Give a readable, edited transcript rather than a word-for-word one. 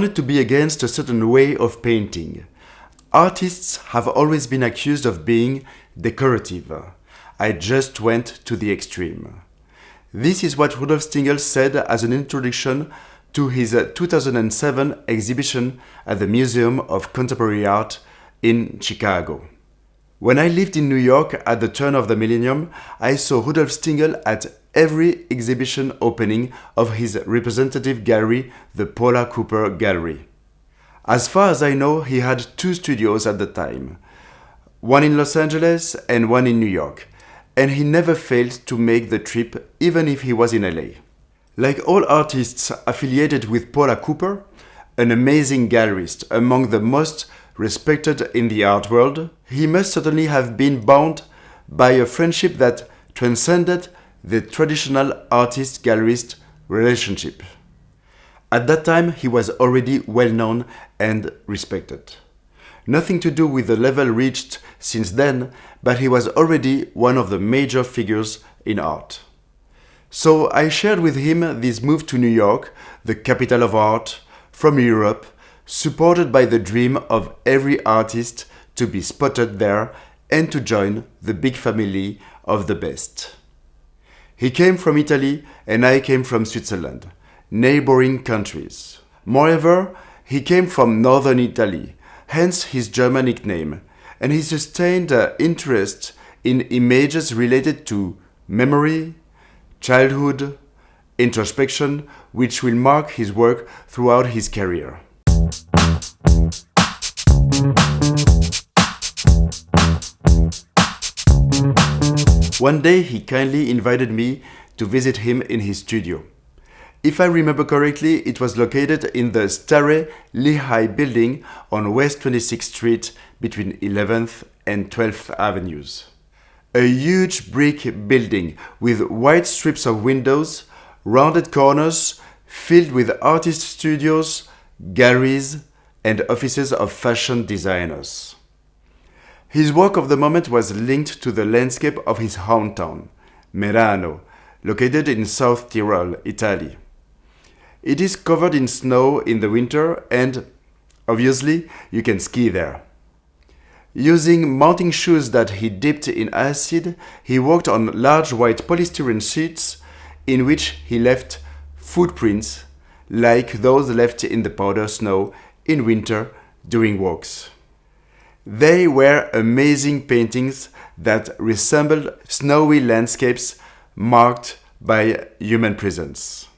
wanted to be against a certain way of painting. Artists have always been accused of being decorative. I just went to the extreme. This is what Rudolf Stingel said as an introduction to his 2007 exhibition at the Museum of Contemporary Art in Chicago. When I lived in New York at the turn of the millennium, I saw Rudolf Stingel at every exhibition opening of his representative gallery, the Paula Cooper Gallery. As far as I know, he had 2 studios at the time, one in Los Angeles and one in New York, and he never failed to make the trip even if he was in LA. Like all artists affiliated with Paula Cooper, an amazing gallerist, among the most respected in the art world, he must certainly have been bound by a friendship that transcended the traditional artist-gallerist relationship. At that time, he was already well known and respected. Nothing to do with the level reached since then, but he was already one of the major figures in art. So I shared with him this move to New York, the capital of art, from Europe, supported by the dream of every artist to be spotted there and to join the big family of the best. He came from Italy and I came from Switzerland, neighboring countries. Moreover, he came from northern Italy, hence his German nickname, and he sustained interest in images related to memory, childhood, introspection, which will mark his work throughout his career. One day he kindly invited me to visit him in his studio. If I remember correctly, it was located in the Starre Lehigh building on West 26th Street between 11th and 12th Avenues. A huge brick building with wide strips of windows, rounded corners, filled with artist studios, galleries, and offices of fashion designers. His work of the moment was linked to the landscape of his hometown, Merano, located in South Tyrol, Italy. It is covered in snow in the winter and, obviously, you can ski there. Using mounting shoes that he dipped in acid, he worked on large white polystyrene sheets in which he left footprints like those left in the powder snow in winter during walks. They were amazing paintings that resembled snowy landscapes marked by human presence.